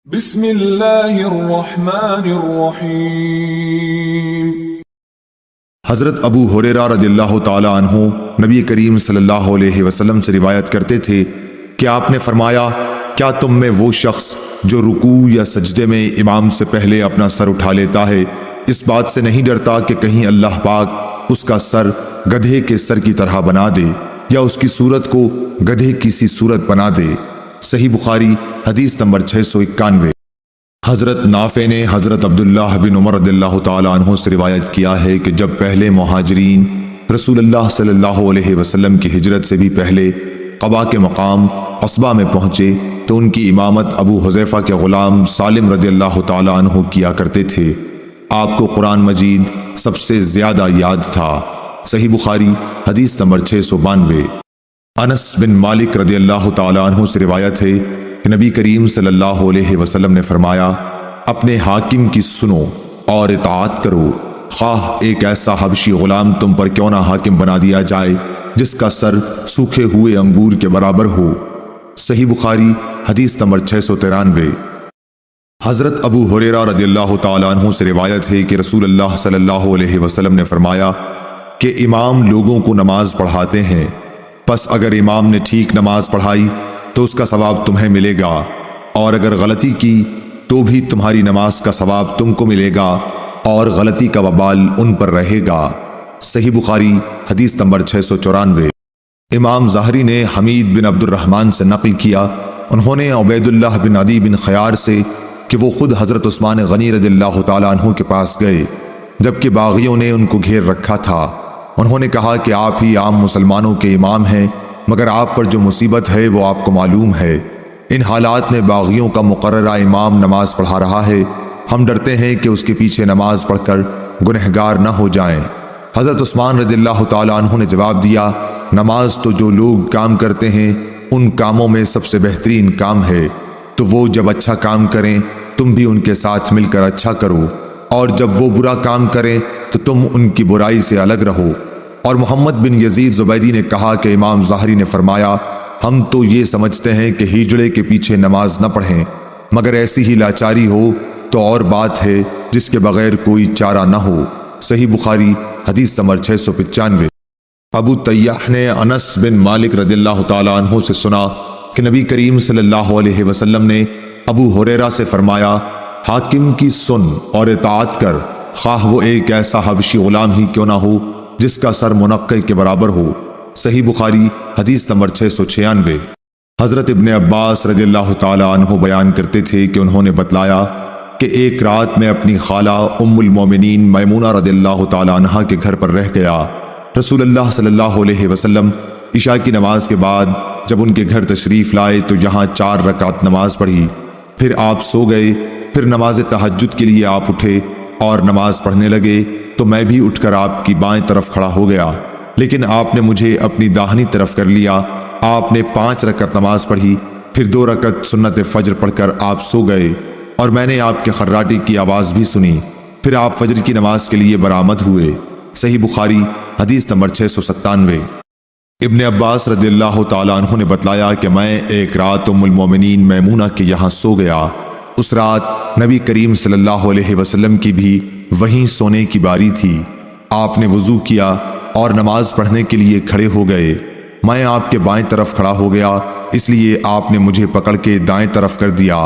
بسم اللہ الرحمن الرحیم۔ حضرت ابو ہریرہ رضی اللہ تعالی عنہ نبی کریم صلی اللہ علیہ وسلم سے روایت کرتے تھے کہ آپ نے فرمایا، کیا تم میں وہ شخص جو رکوع یا سجدے میں امام سے پہلے اپنا سر اٹھا لیتا ہے اس بات سے نہیں ڈرتا کہ کہیں اللہ پاک اس کا سر گدھے کے سر کی طرح بنا دے یا اس کی صورت کو گدھے کی سی صورت بنا دے؟ صحیح بخاری حدیث نمبر 691۔ حضرت نافع نے حضرت عبداللہ بن عمر رضی اللہ تعالی عنہ سے روایت کیا ہے کہ جب پہلے مہاجرین رسول اللہ صلی اللہ علیہ وسلم کی ہجرت سے بھی پہلے قباء کے مقام عصبہ میں پہنچے تو ان کی امامت ابو حذیفہ کے غلام سالم رضی اللہ تعالی عنہ کیا کرتے تھے۔ آپ کو قرآن مجید سب سے زیادہ یاد تھا۔ صحیح بخاری حدیث نمبر 692۔ انس بن مالک رضی اللہ تعالی عنہ سے روایت ہے کہ نبی کریم صلی اللہ علیہ وسلم نے فرمایا، اپنے حاکم کی سنو اور اطاعت کرو، خواہ ایک ایسا حبشی غلام تم پر کیوں نہ حاکم بنا دیا جائے جس کا سر سوکھے ہوئے انگور کے برابر ہو۔ صحیح بخاری حدیث نمبر 693۔ حضرت ابو ہریرہ رضی اللہ تعالی عنہ سے روایت ہے کہ رسول اللہ صلی اللہ علیہ وسلم نے فرمایا کہ امام لوگوں کو نماز پڑھاتے ہیں، پس اگر امام نے ٹھیک نماز پڑھائی تو اس کا ثواب تمہیں ملے گا، اور اگر غلطی کی تو بھی تمہاری نماز کا ثواب تم کو ملے گا اور غلطی کا وبال ان پر رہے گا۔ صحیح بخاری حدیث نمبر 694۔ امام ظاہری نے حمید بن عبد الرحمن سے نقل کیا، انہوں نے عبید اللہ بن عدی بن خیار سے کہ وہ خود حضرت عثمان غنی رضی اللہ تعالی عنہ کے پاس گئے جبکہ باغیوں نے ان کو گھیر رکھا تھا۔ انہوں نے کہا کہ آپ ہی عام مسلمانوں کے امام ہیں، مگر آپ پر جو مصیبت ہے وہ آپ کو معلوم ہے۔ ان حالات میں باغیوں کا مقررہ امام نماز پڑھا رہا ہے، ہم ڈرتے ہیں کہ اس کے پیچھے نماز پڑھ کر گنہگار نہ ہو جائیں۔ حضرت عثمان رضی اللہ تعالی عنہ نے جواب دیا، نماز تو جو لوگ کام کرتے ہیں ان کاموں میں سب سے بہترین کام ہے، تو وہ جب اچھا کام کریں تم بھی ان کے ساتھ مل کر اچھا کرو، اور جب وہ برا کام کریں تو تم ان کی برائی سے الگ رہو۔ اور محمد بن یزید زبیدی نے کہا کہ امام ظاہری نے فرمایا، ہم تو یہ سمجھتے ہیں کہ ہجڑے کے پیچھے نماز نہ پڑھیں، مگر ایسی ہی لاچاری ہو تو اور بات ہے جس کے بغیر کوئی چارہ نہ ہو۔ صحیح بخاری حدیث نمبر 695۔ ابو طیاح نے انس بن مالک رضی اللہ تعالی عنہ سے سنا کہ نبی کریم صلی اللہ علیہ وسلم نے ابو ہریرہ سے فرمایا، حاکم کی سن اور اطاعت کر، خواہ وہ ایک ایسا حبشی غلام ہی کیوں نہ ہو جس کا سر منقع کے برابر ہو۔ صحیح بخاری حدیث نمبر 696۔ حضرت ابن عباس رضی اللہ تعالی عنہ بیان کرتے تھے کہ انہوں نے بتلایا کہ ایک رات میں اپنی خالہ ام المومنین میمونہ رضی اللہ تعالی عنہ کے گھر پر رہ گیا۔ رسول اللہ صلی اللہ علیہ وسلم عشاء کی نماز کے بعد جب ان کے گھر تشریف لائے تو یہاں 4 رکعت نماز پڑھی، پھر آپ سو گئے، پھر نماز تہجد کے لیے آپ اٹھے اور نماز پڑھنے لگے تو میں بھی اٹھ کر آپ کی بائیں طرف کھڑا ہو گیا، لیکن آپ نے مجھے اپنی داہنی طرف کر لیا۔ آپ نے 5 رکعت نماز پڑھی، پھر 2 رکعت سنت فجر پڑھ کر آپ سو گئے، اور میں نے آپ کے خراٹے کی آواز بھی سنی، پھر آپ فجر کی نماز کے لیے برآمد ہوئے۔ صحیح بخاری حدیث نمبر 697۔ ابن عباس رضی اللہ تعالی عنہ نے بتلایا کہ میں ایک رات ام المومنین میمونہ کے یہاں سو گیا۔ اس رات نبی کریم صلی اللہ علیہ وسلم کی بھی وہیں سونے کی باری تھی۔ آپ نے وضو کیا اور نماز پڑھنے کے لیے کھڑے ہو گئے، میں آپ کے بائیں طرف کھڑا ہو گیا، اس لیے آپ نے مجھے پکڑ کے دائیں طرف کر دیا،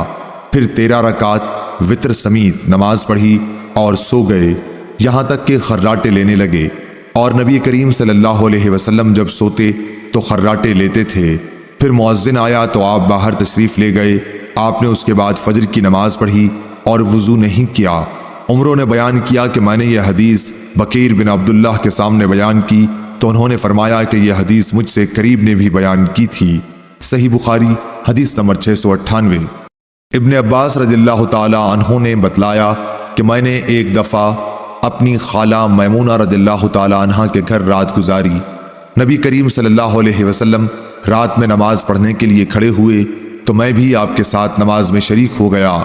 پھر 13 رکعت وتر سمیت نماز پڑھی اور سو گئے، یہاں تک کہ خراٹے لینے لگے، اور نبی کریم صلی اللہ علیہ وسلم جب سوتے تو خراٹے لیتے تھے۔ پھر مؤذن آیا تو آپ باہر تشریف لے گئے، آپ نے اس کے بعد فجر کی نماز پڑھی اور وضو نہیں کیا۔ عمروں نے بیان کیا کہ میں نے یہ حدیث بکیر بن عبداللہ کے سامنے بیان کی تو انہوں نے فرمایا کہ یہ حدیث مجھ سے قریب نے بھی بیان کی تھی۔ صحیح بخاری حدیث نمبر 698۔ ابن عباس رضی اللہ تعالی عنہ نے بتلایا کہ میں نے ایک دفعہ اپنی خالہ میمونہ رضی اللہ تعالی عنہ کے گھر رات گزاری۔ نبی کریم صلی اللہ علیہ وسلم رات میں نماز پڑھنے کے لیے کھڑے ہوئے تو میں بھی آپ کے ساتھ نماز میں شریک ہو گیا۔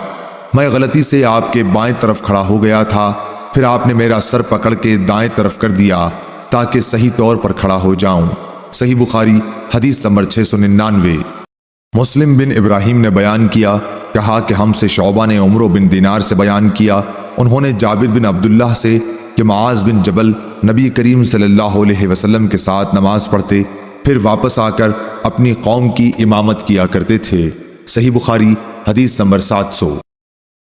میں غلطی سے آپ کے بائیں طرف کھڑا ہو گیا تھا، پھر آپ نے میرا سر پکڑ کے دائیں طرف کر دیا تاکہ صحیح طور پر کھڑا ہو جاؤں۔ صحیح بخاری حدیث نمبر 699۔ مسلم بن ابراہیم نے بیان کیا کہا کہ ہم سے شعبہ نے عمرو بن دینار سے بیان کیا، انہوں نے جابر بن عبداللہ سے کہ معاذ بن جبل نبی کریم صلی اللہ علیہ وسلم کے ساتھ نماز پڑھتے پھر واپس آ کر اپنی قوم کی امامت کیا کرتے تھے۔ صحیح بخاری حدیث نمبر 700۔